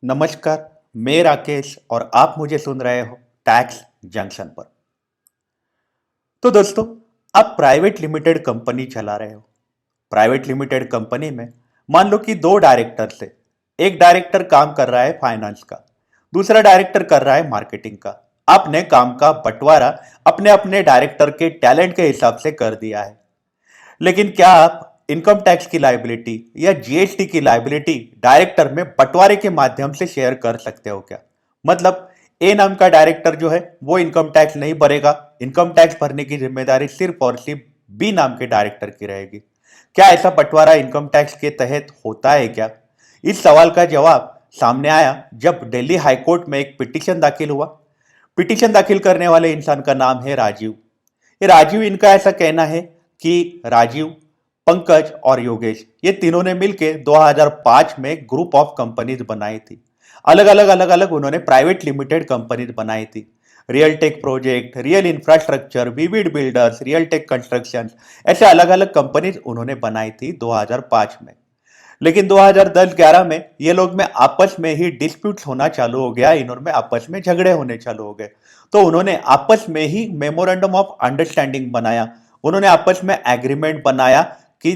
नमस्कार। मैं राकेश और आप मुझे सुन रहे हो टैक्स जंक्शन पर। तो दोस्तों, आप प्राइवेट लिमिटेड कंपनी चला रहे हो। प्राइवेट लिमिटेड कंपनी में मान लो कि दो डायरेक्टर से एक डायरेक्टर काम कर रहा है फाइनेंस का, दूसरा डायरेक्टर कर रहा है मार्केटिंग का। आपने काम का बंटवारा अपने अपने डायरेक्टर के टैलेंट के हिसाब से कर दिया है। लेकिन क्या आप इनकम टैक्स की लाइबिलिटी या जीएसटी की लाइबिलिटी डायरेक्टर में बंटवारे के माध्यम से शेयर कर सकते हो क्या? मतलब ए नाम का डायरेक्टर जो है वो इनकम टैक्स नहीं भरेगा, इनकम टैक्स भरने की जिम्मेदारी सिर्फ और सिर्फ बी नाम के डायरेक्टर की रहेगी। क्या ऐसा बंटवारा इनकम टैक्स के तहत होता है क्या? इस सवाल का जवाब सामने आया जब दिल्ली हाईकोर्ट में एक पिटीशन दाखिल हुआ। पिटीशन दाखिल करने वाले इंसान का नाम है राजीव। ये राजीव, इनका ऐसा कहना है कि राजीव, पंकज और योगेश ये तीनों ने मिलकर 2005 में ग्रुप ऑफ कंपनीज बनाई थी। अलग अलग उन्होंने प्राइवेट लिमिटेड कंपनीज बनाई थी। Real Tech Project, Real Infrastructure, Vivid Builders, Real Tech Construction, ऐसे अलग अलग कंपनीज उन्होंने बनाई थी 2005 में। लेकिन 2010-11 में ये लोग में आपस में ही डिस्प्यूट्स होना चालू हो गया, इन्होंने आपस में झगड़े होने चालू हो गए। तो उन्होंने आपस में ही मेमोरेंडम ऑफ अंडरस्टैंडिंग बनाया। उन्होंने आपस में एग्रीमेंट बनाया कि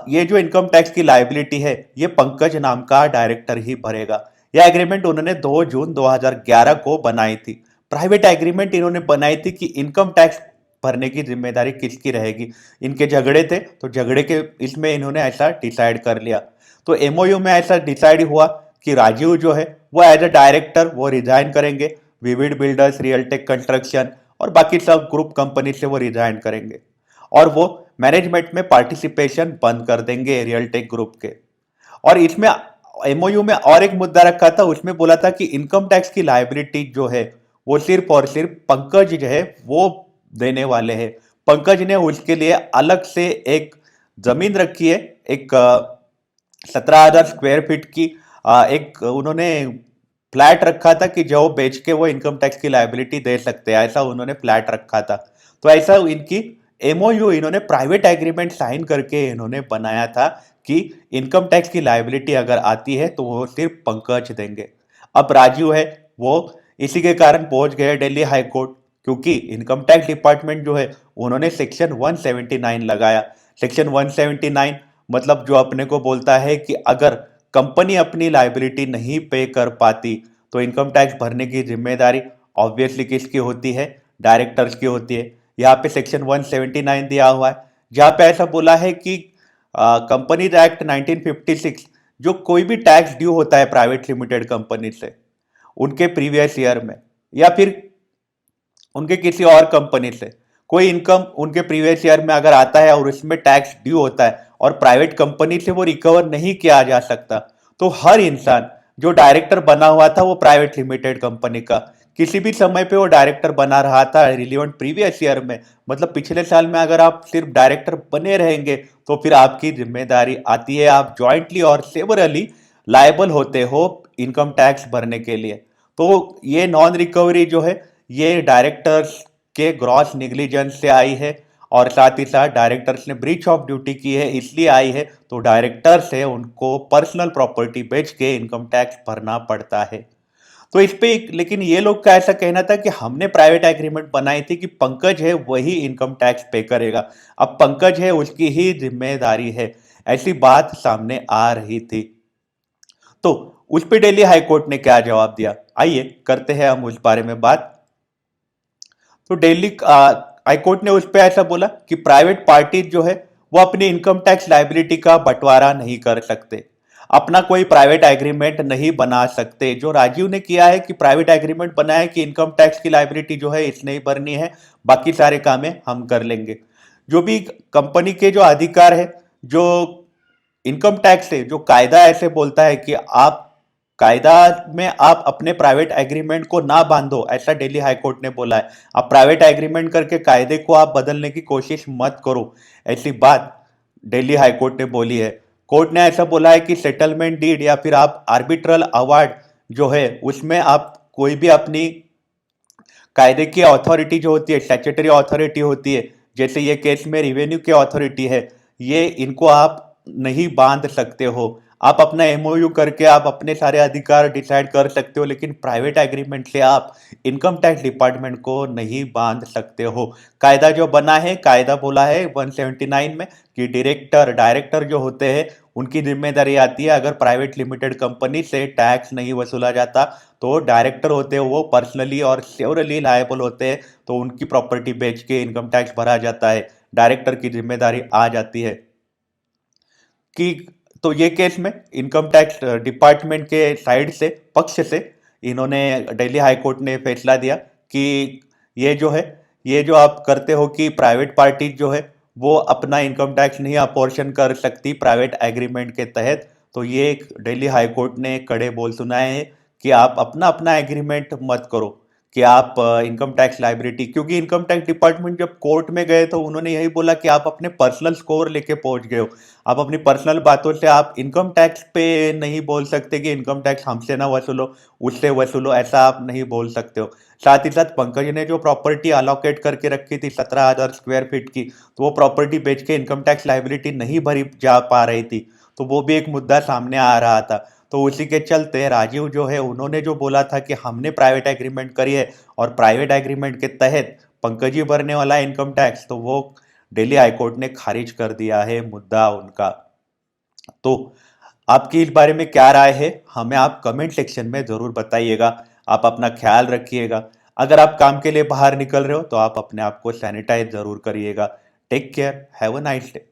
ये जो इनकम टैक्स की लायबिलिटी है ये पंकज नाम का डायरेक्टर ही भरेगा। यह एग्रीमेंट उन्होंने 2 जून 2011 को बनाई थी। प्राइवेट एग्रीमेंट इन्होंने बनाई थी कि इनकम टैक्स भरने की जिम्मेदारी किसकी रहेगी। इनके झगड़े थे तो झगड़े के इसमें इन्होंने ऐसा डिसाइड कर लिया। तो एमओयू में ऐसा डिसाइड हुआ कि राजीव जो है वो एज अ डायरेक्टर वो रिजाइन करेंगे। Vivid Builders, Real Tech Construction और बाकी सब ग्रुप कंपनी से वो रिजाइन करेंगे और वो मैनेजमेंट में पार्टिसिपेशन बंद कर देंगे रियल टेक ग्रुप के। और इसमें एमओयू में और एक मुद्दा रखा था, उसमें बोला था कि इनकम टैक्स की लायबिलिटी जो है वो सिर्फ और सिर्फ पंकज जो है वो देने वाले हैं। पंकज ने उसके लिए अलग से एक जमीन रखी है, एक 17,000 स्क्वायर फीट की एक उन्होंने फ्लैट रखा था कि जो बेच के वो इनकम टैक्स की लायबिलिटी दे सकते हैं, ऐसा उन्होंने फ्लैट रखा था। तो ऐसा इनकी एमओयू इन्होंने प्राइवेट एग्रीमेंट साइन करके इन्होंने बनाया था कि इनकम टैक्स की लायबिलिटी अगर आती है तो वो सिर्फ पंकज देंगे। अब राजीव है वो इसी के कारण पहुंच गए दिल्ली हाई कोर्ट, क्योंकि इनकम टैक्स डिपार्टमेंट जो है उन्होंने सेक्शन 179 लगाया। सेक्शन 179 मतलब जो अपने को बोलता है कि अगर कंपनी अपनी लायबिलिटी नहीं पे कर पाती तो इनकम टैक्स भरने की जिम्मेदारी ऑब्वियसली किसकी होती है? डायरेक्टर्स की होती है। यहाँ पे सेक्शन 179 दिया हुआ है जहाँ पे ऐसा बोला है कि कंपनीज एक्ट 1956 जो कोई भी टैक्स ड्यू होता है प्राइवेट लिमिटेड कंपनी से उनके प्रीवियस ईयर में या फिर उनके किसी और कंपनी से कोई इनकम उनके प्रीवियस ईयर में अगर आता है और उसमें टैक्स ड्यू होता है और प्राइवेट कंपनी से वो रिकवर नहीं किया जा सकता, तो हर इंसान जो डायरेक्टर बना हुआ था वो प्राइवेट लिमिटेड कंपनी का किसी भी समय पे वो डायरेक्टर बना रहा था रिलीवेंट प्रीवियस ईयर में, मतलब पिछले साल में अगर आप सिर्फ डायरेक्टर बने रहेंगे तो फिर आपकी जिम्मेदारी आती है, आप ज्वाइंटली और सेवरली लायबल होते हो इनकम टैक्स भरने के लिए। तो ये नॉन रिकवरी जो है ये डायरेक्टर्स के ग्रॉस निग्लिजेंस से आई है और साथ ही साथ डायरेक्टर्स ने ब्रीच ऑफ ड्यूटी की है इसलिए आई है। तो डायरेक्टर्स है उनको पर्सनल प्रॉपर्टी बेच के इनकम टैक्स भरना पड़ता है। तो इस पे लेकिन ये लोग का ऐसा कहना था कि हमने प्राइवेट एग्रीमेंट बनाई थी कि पंकज है वही इनकम टैक्स पे करेगा, अब पंकज है उसकी ही जिम्मेदारी है, ऐसी बात सामने आ रही थी। तो उस पे दिल्ली हाईकोर्ट ने क्या जवाब दिया, आइए करते हैं हम उस बारे में बात। तो दिल्ली हाईकोर्ट ने उस पे ऐसा बोला कि प्राइवेट पार्टी जो है वो अपनी इनकम टैक्स लायबिलिटी का बंटवारा नहीं कर सकते, अपना कोई प्राइवेट एग्रीमेंट नहीं बना सकते। जो राजीव ने किया है कि प्राइवेट एग्रीमेंट बनाया कि इनकम टैक्स की लायबिलिटी जो है इसने ही भरनी है, बाकी सारे काम है हम कर लेंगे। जो भी कंपनी के जो अधिकार है, जो इनकम टैक्स है, जो कायदा ऐसे बोलता है कि आप कायदा में आप अपने प्राइवेट एग्रीमेंट को ना बांधो, ऐसा दिल्ली हाईकोर्ट ने बोला है। आप प्राइवेट एग्रीमेंट करके कायदे को आप बदलने की कोशिश मत करो, ऐसी बात दिल्ली हाईकोर्ट ने बोली है। कोर्ट ने ऐसा बोला है कि सेटलमेंट डीड या फिर आप आर्बिट्रल अवार्ड जो है उसमें आप कोई भी अपनी कायदे की अथॉरिटी जो होती है, स्टैट्यूटरी अथॉरिटी होती है, जैसे ये केस में रिवेन्यू की अथॉरिटी है, ये इनको आप नहीं बांध सकते हो। आप अपना एमओयू करके आप अपने सारे अधिकार डिसाइड कर सकते हो, लेकिन प्राइवेट एग्रीमेंट से आप इनकम टैक्स डिपार्टमेंट को नहीं बांध सकते हो। कायदा जो बना है, कायदा बोला है 179 में कि डायरेक्टर जो होते हैं उनकी जिम्मेदारी आती है, अगर प्राइवेट लिमिटेड कंपनी से टैक्स नहीं वसूला जाता तो डायरेक्टर होते हैं वो पर्सनली और सेवरली लायबल होते हैं, तो उनकी प्रॉपर्टी बेच के इनकम टैक्स भरा जाता है, डायरेक्टर की जिम्मेदारी आ जाती है कि तो ये केस में इनकम टैक्स डिपार्टमेंट के साइड से पक्ष से इन्होंने दिल्ली हाई कोर्ट ने फैसला दिया कि ये जो है ये जो आप करते हो कि प्राइवेट पार्टी जो है वो अपना इनकम टैक्स नहीं अपोर्शन कर सकती प्राइवेट एग्रीमेंट के तहत। तो ये एक दिल्ली हाई कोर्ट ने कड़े बोल सुनाए हैं कि आप अपना अपना एग्रीमेंट मत करो कि आप इनकम टैक्स लाइबिलिटी, क्योंकि इनकम टैक्स डिपार्टमेंट जब कोर्ट में गए तो उन्होंने यही बोला कि आप अपने पर्सनल स्कोर लेके पहुंच गए हो, आप अपनी पर्सनल बातों से आप इनकम टैक्स पे नहीं बोल सकते कि इनकम टैक्स हमसे ना वसूलो, उससे वसूलो, ऐसा आप नहीं बोल सकते हो। साथ ही साथ पंकज ने जो प्रॉपर्टी अलोकेट करके रखी थी 17,000 स्क्वायर फीट की, तो वो प्रॉपर्टी बेच के इनकम टैक्स लाइबिलिटी नहीं भरी जा पा रही थी, तो वो भी एक मुद्दा सामने आ रहा था। तो उसी के चलते राजीव जो है उन्होंने जो बोला था कि हमने प्राइवेट एग्रीमेंट करी है और प्राइवेट एग्रीमेंट के तहत पंकज ही भरने वाला इनकम टैक्स, तो वो दिल्ली हाईकोर्ट ने खारिज कर दिया है मुद्दा उनका। तो आपकी इस बारे में क्या राय है, हमें आप कमेंट सेक्शन में जरूर बताइएगा। आप अपना ख्याल रखिएगा। अगर आप काम के लिए बाहर निकल रहे हो तो आप अपने आप को सैनिटाइज जरूर करिएगा। Take care, have a nice day.